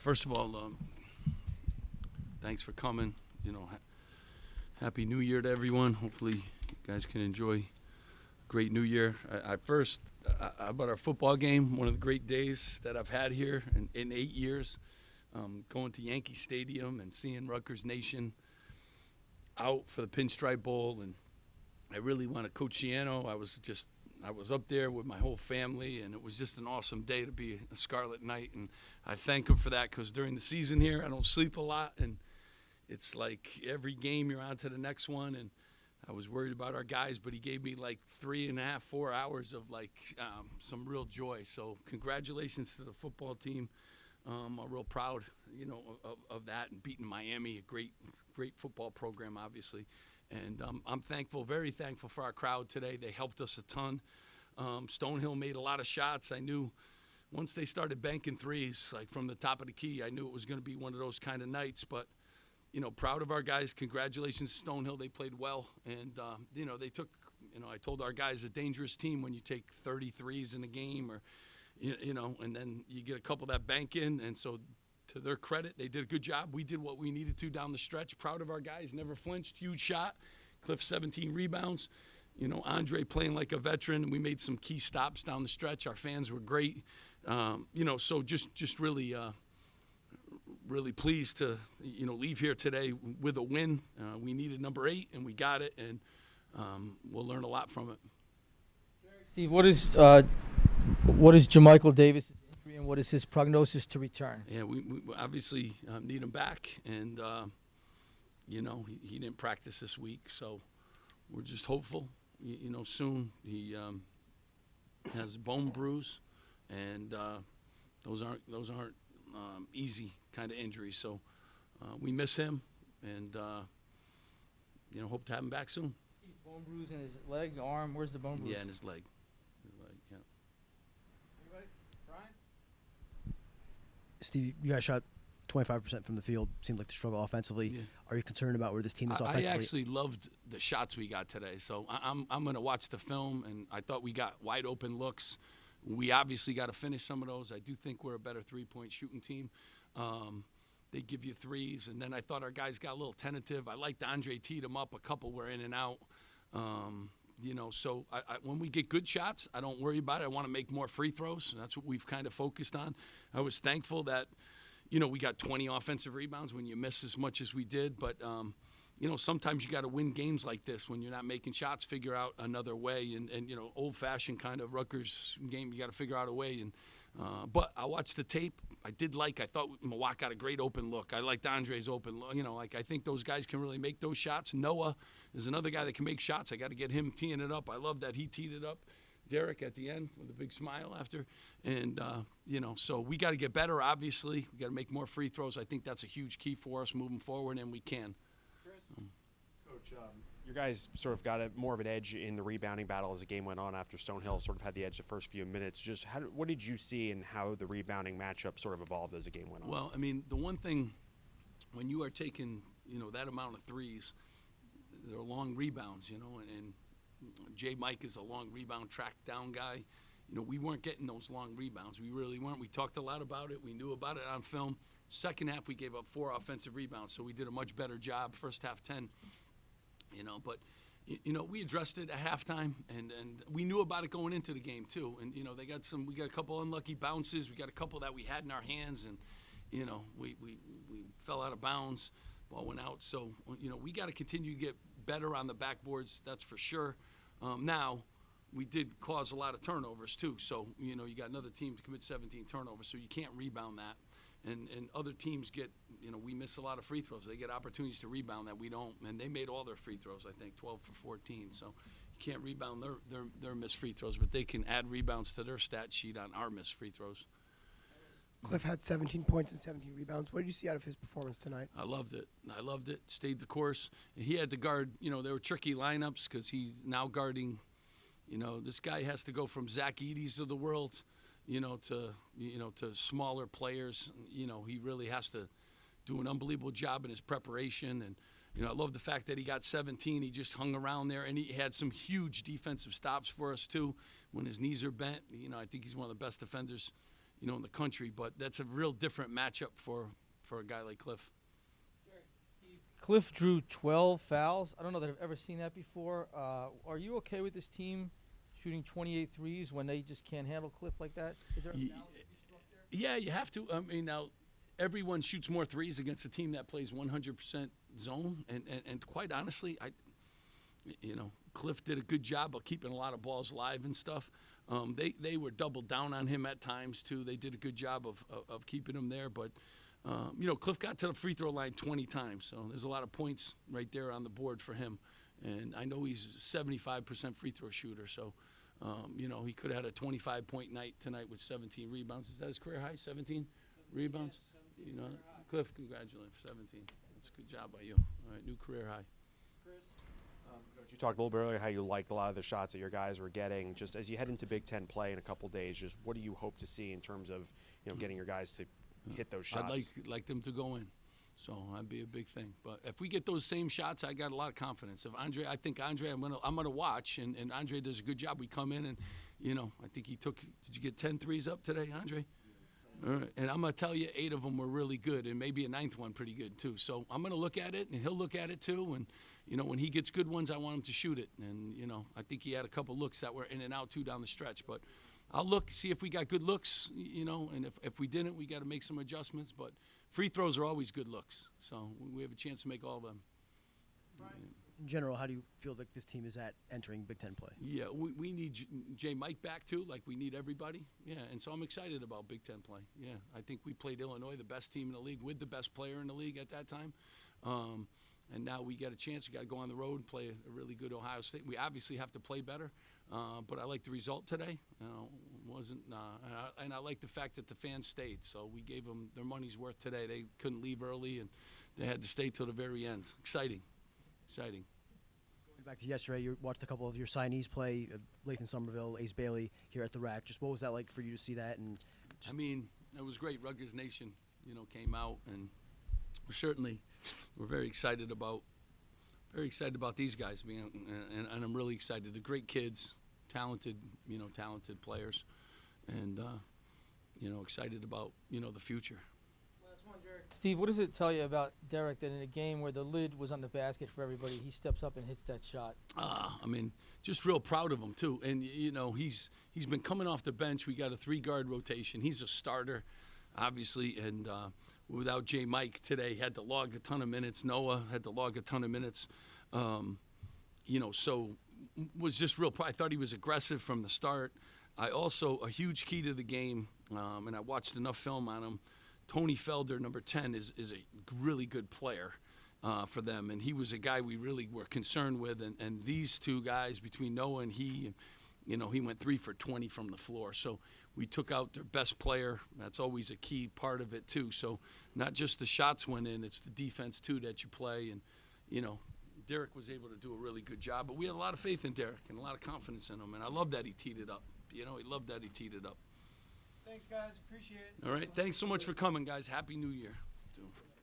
First of all, thanks for coming. Happy New Year to everyone. Hopefully you guys can enjoy a great New Year. About our football game, one of the great days that I've had here in 8 years, going to Yankee Stadium and seeing Rutgers Nation out for the Pinstripe Bowl. And I really want to Coach Ciano. I was up there with my whole family, and it was just an awesome day to be a Scarlet Knight. And I thank him for that, because during the season here, I don't sleep a lot, and it's like every game you're on to the next one. And I was worried about our guys, but he gave me like 3.5, 4 hours of some real joy. So congratulations to the football team. I'm real proud, of that, and beating Miami, a great football program, obviously. And I'm thankful, very thankful for our crowd today. They helped us a ton. Stonehill made a lot of shots. I knew once they started banking threes, like from the top of the key, I knew it was going to be one of those kind of nights. But, proud of our guys. Congratulations to Stonehill. They played well. And, they took, I told our guys, a dangerous team when you take 33s in a game, or, and then you get a couple that bank in. And so, to their credit, they did a good job. We did what we needed to down the stretch. Proud of our guys, never flinched. Huge shot. Cliff, 17 rebounds. Andre playing like a veteran. We made some key stops down the stretch. Our fans were great. So just really, really pleased to, leave here today with a win. We needed number 8, and we got it, and we'll learn a lot from it. Steve, what is Jamichael Davis' injury, and what is his prognosis to return? Yeah, we obviously need him back, and he didn't practice this week, so we're just hopeful. Soon he has a bone bruise, and those aren't easy kind of injuries. So we miss him, and hope to have him back soon. Bone bruise in his leg, arm. Where's the bone bruise? Yeah, in his leg. Yeah. Anybody? Brian? Steve, you guys shot 25% from the field. Seemed like the struggle offensively. Yeah. Are you concerned about where this team is offensively? I actually loved the shots we got today. So I'm going to watch the film, and I thought we got wide open looks. We obviously got to finish some of those. I do think we're a better three-point shooting team. They give you threes, and then I thought our guys got a little tentative. I liked Andre teed them up. A couple were in and out. So when we get good shots, I don't worry about it. I want to make more free throws. That's what we've kind of focused on. I was thankful that, we got 20 offensive rebounds when you miss as much as we did. But, sometimes you got to win games like this when you're not making shots, figure out another way. And old-fashioned kind of Rutgers game, you got to figure out a way. And but I watched the tape. I thought Milwaukee got a great open look. I liked Andre's open look. I think those guys can really make those shots. Noah is another guy that can make shots. I got to get him teeing it up. I love that he teed it up. Derek at the end with a big smile after. And, so we got to get better, obviously. We got to make more free throws. I think that's a huge key for us moving forward, and we can. Coach, your guys sort of got more of an edge in the rebounding battle as the game went on after Stonehill sort of had the edge the first few minutes. Just what did you see in how the rebounding matchup sort of evolved as the game went on? Well, the one thing, when you are taking, that amount of threes, they're long rebounds, and Jay Mike is a long rebound track down guy. We weren't getting those long rebounds. We really weren't. We talked a lot about it. We knew about it on film. Second half, we gave up 4 offensive rebounds, so we did a much better job. First half, 10. But we addressed it at halftime, and we knew about it going into the game too. And we got a couple unlucky bounces. We got a couple that we had in our hands, and we fell out of bounds. Ball went out. So we got to continue to get better on the backboards. That's for sure. Now, we did cause a lot of turnovers too. So you got another team to commit 17 turnovers, so you can't rebound that. And other teams get, we miss a lot of free throws. They get opportunities to rebound that we don't. And they made all their free throws, I think, 12 for 14. So you can't rebound their missed free throws, but they can add rebounds to their stat sheet on our missed free throws. Cliff had 17 points and 17 rebounds. What did you see out of his performance tonight? I loved it. Stayed the course. He had to guard, they were tricky lineups because he's now guarding, this guy has to go from Zach Eady's of the world, to smaller players. He really has to do an unbelievable job in his preparation. And, I love the fact that he got 17. He just hung around there, and he had some huge defensive stops for us, too, when his knees are bent. I think he's one of the best defenders, in the country. But that's a real different matchup for a guy like Cliff. Cliff drew 12 fouls. I don't know that I've ever seen that before. Are you okay with this team shooting 28 threes when they just can't handle Cliff like that? Is there a balance that you struck there? Yeah, you have to. I mean, now everyone shoots more threes against a team that plays 100% zone, and quite honestly, Cliff did a good job of keeping a lot of balls live and stuff. They were doubled down on him at times too. They did a good job of keeping him there, but Cliff got to the free throw line 20 times, so there's a lot of points right there on the board for him. And I know he's a 75% free throw shooter, so he could have had a 25-point night tonight with 17 rebounds. Is that his career high? 17 rebounds. Cliff, congratulations, 17. That's a good job by you. All right, new career high. Coach, you talked a little bit earlier how you liked a lot of the shots that your guys were getting. Just as you head into Big Ten play in a couple days, just what do you hope to see in terms of getting your guys to hit those shots? I'd like them to go in, so that'd be a big thing. But if we get those same shots, I got a lot of confidence. I think Andre, I'm gonna watch, and Andre does a good job. We come in and, I think he took. Did you get 10 threes up today, Andre? All right, and I'm gonna tell you, 8 of them were really good, and maybe a 9th one pretty good too. So I'm gonna look at it, and he'll look at it too. And when he gets good ones, I want him to shoot it. And I think he had a couple looks that were in and out too down the stretch. But I'll look, see if we got good looks, and if we didn't, we got to make some adjustments. But free throws are always good looks, so we have a chance to make all of them. In general, how do you feel like this team is at entering Big Ten play? Yeah, we need J. Mike back too, like we need everybody. Yeah, and so I'm excited about Big Ten play. Yeah, I think we played Illinois, the best team in the league, with the best player in the league at that time. And now we get a chance. We got to go on the road and play a really good Ohio State. We obviously have to play better, but I like the result today. And I like the fact that the fans stayed. So we gave them their money's worth today. They couldn't leave early, and they had to stay till the very end. Exciting. Going back to yesterday, you watched a couple of your signees play, Lathan Somerville, Ace Bailey here at the Rack. Just what was that like for you to see that? And I mean, it was great. Rutgers Nation, came out, and we're very excited about these guys, and I'm really excited. They're great kids, talented players, and excited about the future. Steve, what does it tell you about Derek that in a game where the lid was on the basket for everybody, he steps up and hits that shot? I mean, just real proud of him too. And he's been coming off the bench. We got a 3-guard rotation. He's a starter, obviously, and without J. Mike today, had to log a ton of minutes. Noah had to log a ton of minutes. So was just real proud. I thought he was aggressive from the start. A huge key to the game, and I watched enough film on him. Tony Felder, number 10, is a really good player for them, and he was a guy we really were concerned with. And these two guys, between Noah and he went 3 for 20 from the floor. So we took out their best player. That's always a key part of it too. So not just the shots went in, it's the defense too that you play. And Derek was able to do a really good job. But we had a lot of faith in Derek and a lot of confidence in him. And I love that he teed it up. He loved that he teed it up. Thanks, guys. Appreciate it. All right. Thanks so much for coming, guys. Happy New Year.